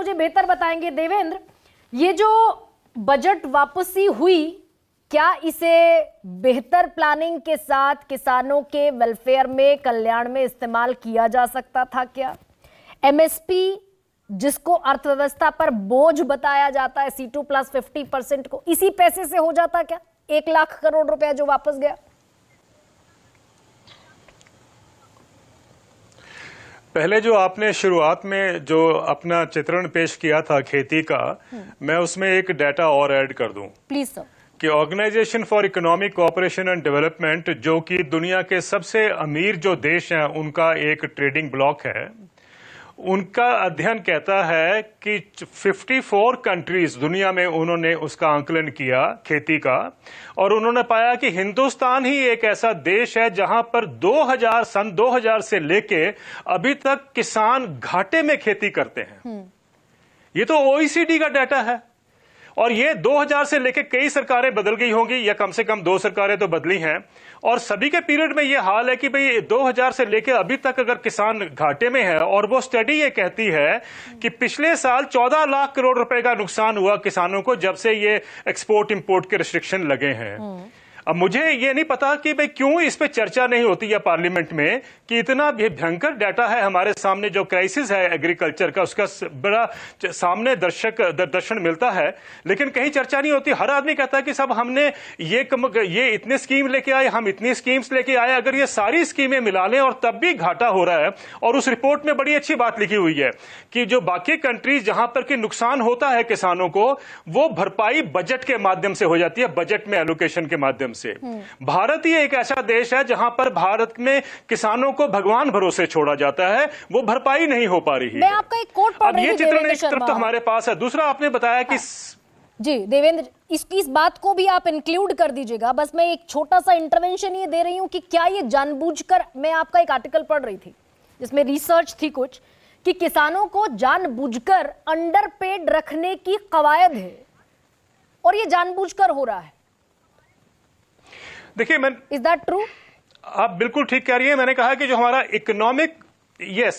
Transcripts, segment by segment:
मुझे बेहतर बताएंगे देवेंद्र, ये जो बजट वापसी हुई, क्या इसे बेहतर प्लानिंग के साथ किसानों के वेलफेयर में, कल्याण में इस्तेमाल किया जा सकता था क्या? एमएसपी जिसको अर्थव्यवस्था पर बोझ बताया जाता है, C2 प्लस 50% को, इसी पैसे से हो जाता क्या? 1 लाख करोड़ रुपया जो वापस गया। पहले जो आपने शुरुआत में जो अपना चित्रण पेश किया था खेती का, मैं उसमें एक डाटा और ऐड कर दूं। Please sir. कि organisation for economic cooperation and development, जो कि दुनिया के सबसे अमीर जो देश हैं उनका एक ट्रेडिंग ब्लॉक है, उनका अध्ययन कहता है कि 54 कंट्रीज दुनिया में उन्होंने उसका आंकलन किया खेती का, और उन्होंने पाया कि हिंदुस्तान ही एक ऐसा देश है जहां पर सन 2000 से लेके अभी तक किसान घाटे में खेती करते हैं। ये तो OECD का डाटा है, और ये 2000 से लेके कई सरकारें बदल गई होंगी, या कम से कम 2 सरकारें तो बदली हैं, और सभी के पीरियड में ये हाल है कि भाई 2000 से लेके अभी तक अगर किसान घाटे में है, और वो स्टडी ये कहती है कि पिछले साल 14 लाख करोड़ रुपए का नुकसान हुआ किसानों को जब से ये एक्सपोर्ट इंपोर्ट के रिस्ट्रिक्शन लगे हैं। अब मुझे ये नहीं पता कि भाई क्यों इस पे चर्चा नहीं होती है पार्लियामेंट में, कि इतना भयंकर डाटा है हमारे सामने, जो क्राइसिस है एग्रीकल्चर का, उसका बड़ा सामने दर्शन मिलता है, लेकिन कहीं चर्चा नहीं होती। हर आदमी कहता है कि सब हमने ये इतने स्कीम लेके आए, हम इतनी स्कीम्स लेके आए, अगर ये सारी स्कीमें मिला लें और तब भी घाटा हो रहा है। और उस रिपोर्ट में बड़ी अच्छी बात लिखी हुई है कि जो बाकी कंट्रीज जहां पर कि नुकसान होता है किसानों को, वो भरपाई बजट के माध्यम से हो जाती है, बजट में एलोकेशन के माध्यम से। भारत ही एक ऐसा देश है जहां पर भारत में किसानों को भगवान भरोसे छोड़ा जाता है, वो भरपाई नहीं हो पा रही है। मैं आपका एक कोट पढ़ रही हूं, ये चित्रण एक तरफ तो हमारे पास है, दूसरा आपने बताया कि जी देवेंद्र, इस बात को भी आप इंक्लूड कर दीजिएगा। बस मैं एक छोटा सा इंटरवेंशन ये दे रही हूं कि क्या ये जानबूझकर, मैं आपका एक आर्टिकल पढ़ रही थी जिसमें रिसर्च थी कुछ, कि किसानों को जानबूझकर अंडरपेड रखने की कवायद है, और ये जानबूझकर हो रहा है। देखिए, इज दैट ट्रू? आप बिल्कुल ठीक कह रही है। मैंने कहा कि जो हमारा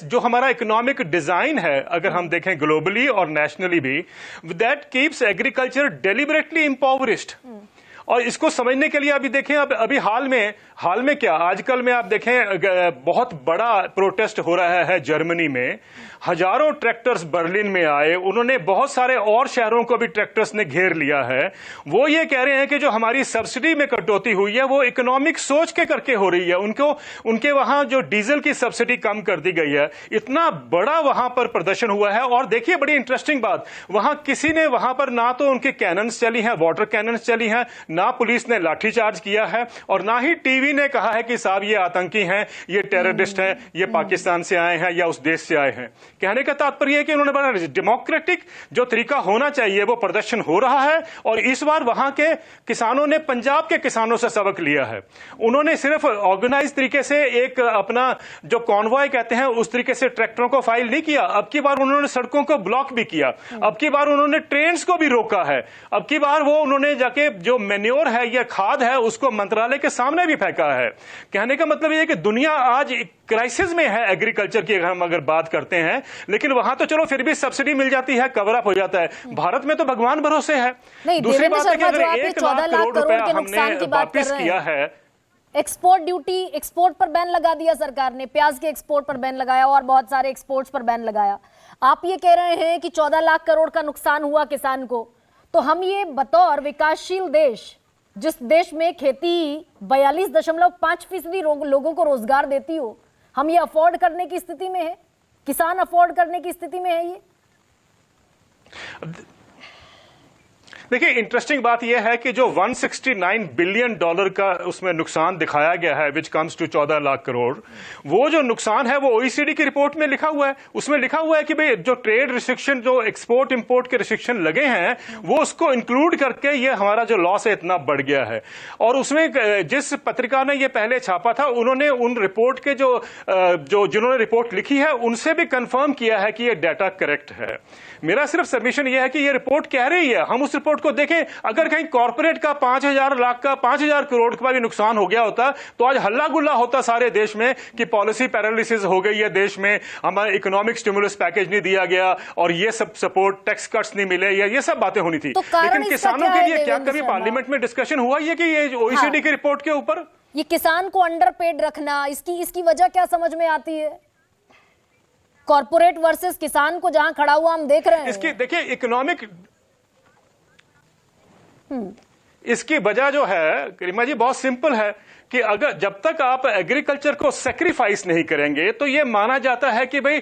जो हमारा इकोनॉमिक डिजाइन है, अगर हम देखें ग्लोबली और नेशनली भी, दैट कीप्स एग्रीकल्चर डेलिबरेटली इम्पॉवरिश्ड। और इसको समझने के लिए अभी देखें, अभी हाल में क्या, आजकल में आप देखें बहुत बड़ा प्रोटेस्ट हो रहा है जर्मनी में। हजारों ट्रैक्टर्स बर्लिन में आए, उन्होंने बहुत सारे और शहरों को भी ट्रैक्टर्स ने घेर लिया है। वो ये कह रहे हैं कि जो हमारी सब्सिडी में कटौती हुई है वो इकोनॉमिक सोच के करके हो रही है, उनके वहां जो डीजल की सब्सिडी कम कर दी गई है। इतना बड़ा वहां पर प्रदर्शन हुआ है। और देखिए बड़ी इंटरेस्टिंग बात, वहां पर ना तो उनके कैनन्स चली हैं, वाटर कैनन्स चली हैं, ना पुलिस ने लाठीचार्ज किया है, और ना ही टीवी ने कहा है कि साहब ये आतंकी हैं, ये टेररिस्ट हैं, ये पाकिस्तान से आए हैं या उस देश से आए हैं। कहने का तात्पर्य है कि उन्होंने बड़ा डेमोक्रेटिक जो तरीका होना चाहिए वो प्रदर्शन हो रहा है। और इस बार वहां के किसानों ने पंजाब के किसानों से सबक लिया है। उन्होंने सिर्फ ऑर्गेनाइज तरीके से एक अपना जो कॉन्वॉय कहते हैं उस तरीके से ट्रैक्टरों को फाइल नहीं किया, अब की बार उन्होंने सड़कों को ब्लॉक भी किया, अब की बार उन्होंने ट्रेन को भी रोका है, अब की बार वो उन्होंने जाके जो मैन्योर है या खाद है उसको मंत्रालय के सामने भी फेंका है। कहने का मतलब ये है कि दुनिया आज क्राइसिस में है एग्रीकल्चर की, हम अगर बात करते हैं, लेकिन वहां तो चलो फिर भी सब्सिडी मिल जाती है, कवर अप हो जाता है। भारत में तो भगवान भरोसे है। दूसरी बात है कि अगर 1 लाख करोड़ रुपया हमने वापिस किया है, एक्सपोर्ट ड्यूटी, एक्सपोर्ट पर बैन लगा दिया सरकार ने, प्याज के एक्सपोर्ट पर बैन लगाया और बहुत सारे एक्सपोर्ट्स पर बैन लगाया। आप ये कह रहे हैं कि 14 लाख करोड़ का नुकसान हुआ किसान को, तो हम ये बतौर विकासशील देश, जिस देश में खेती 42.5% लोगों को रोजगार देती हो, हम ये अफोर्ड करने की स्थिति में है? किसान अफोर्ड करने की स्थिति में है ये? देखिए इंटरेस्टिंग बात यह है कि जो $169 बिलियन का उसमें नुकसान दिखाया गया है, which comes to 14 lakh crore, वो जो नुकसान है वो OECD की रिपोर्ट में लिखा हुआ है। उसमें लिखा हुआ है कि भाई जो ट्रेड रिस्ट्रिक्शन, जो एक्सपोर्ट इंपोर्ट के रिस्ट्रिक्शन लगे हैं, वो उसको इंक्लूड करके ये हमारा जो लॉस है इतना बढ़ गया है। और उसमें जिस पत्रिका ने ये पहले छापा था, उन्होंने उन रिपोर्ट के जिन्होंने रिपोर्ट लिखी है उनसे भी कंफर्म किया है कि ये डाटा करेक्ट है। मेरा सिर्फ सबमिशन ये है कि ये रिपोर्ट कह रही है, हम उस रिपोर्ट रिपोर्ट को देखें, अगर कहीं कॉर्पोरेट का 5,000 लाख का 5,000 करोड़ का भी नुकसान हो गया होता तो आज हल्ला गुल्ला होता सारे देश में कि पॉलिसी पैरालिसिस हो गई है देश में, हमारा इकोनॉमिक स्टिमुलस पैकेज नहीं दिया गया और ये सब सपोर्ट, टैक्स कट्स नहीं मिले, या ये सब बातें होनी थी। तो कारण लेकिन इसका किसानों क्या के है लिए क्या देवेंद्र कभी शर्मा? पार्लियामेंट में डिस्कशन हुआ ये कि ये OECD की रिपोर्ट के ऊपर ये किसान को अंडरपेड रखना, इसकी वजह क्या समझ में आती है? कॉर्पोरेट वर्सेस किसान को जहां खड़ा हुआ हम देख रहे हैं। इसकी देखिए इकोनॉमिक इसकी वजह जो है करीमा जी बहुत सिंपल है कि अगर जब तक आप एग्रीकल्चर को सेक्रीफाइस नहीं करेंगे तो यह माना जाता है कि भाई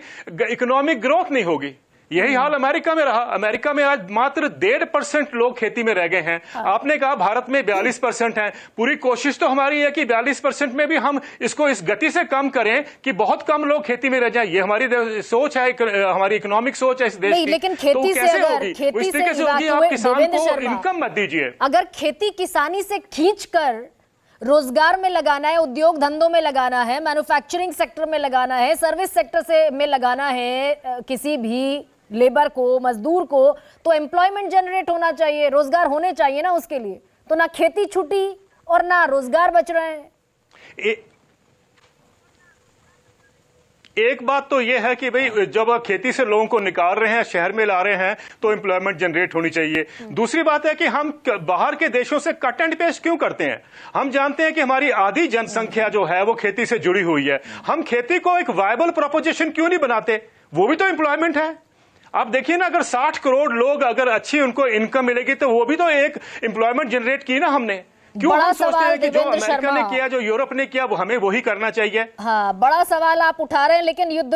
इकोनॉमिक ग्रोथ नहीं होगी। यही हाल अमेरिका में रहा। अमेरिका में आज मात्र 1.5% लोग खेती में रह गए हैं। आपने कहा भारत में 42% हैं। पूरी कोशिश तो हमारी है कि 42% में भी हम इसको इस गति से कम करें कि बहुत कम लोग खेती में रह जाएं। ये हमारी सोच है, हमारी इकोनॉमिक सोच है इस देश की। लेकिन खेती से अगर खेती से आप किसान को इनकम मत दीजिए। अगर खेती किसानी से खींचकर रोजगार में लगाना है, उद्योग धंधों में लगाना है, मैन्युफैक्चरिंग सेक्टर में लगाना है, सर्विस सेक्टर से में लगाना है किसी भी लेबर को, मजदूर को, तो एम्प्लॉयमेंट जनरेट होना चाहिए, रोजगार होने चाहिए ना उसके लिए। तो ना खेती छूटी और ना रोजगार बच रहे हैं। एक बात तो यह है कि भाई जब खेती से लोगों को निकाल रहे हैं, शहर में ला रहे हैं, तो एम्प्लॉयमेंट जनरेट होनी चाहिए। दूसरी बात है कि हम बाहर के देशों से कट एंड पेस्ट क्यों करते हैं? हम जानते हैं कि हमारी आधी जनसंख्या जो है वो खेती से जुड़ी हुई है। हम खेती को एक वायबल प्रोपोजिशन क्यों नहीं बनाते? वो भी तो एम्प्लॉयमेंट है। आप देखिए ना, अगर 60 करोड़ लोग अगर अच्छी उनको इनकम मिलेगी तो वो भी तो एक एम्प्लॉयमेंट जनरेट की ना हमने। क्यों हम सोचते हैं कि जो अमेरिका ने किया, जो यूरोप ने किया, वो हमें वही करना चाहिए? हाँ, बड़ा सवाल आप उठा रहे हैं, लेकिन युद्ध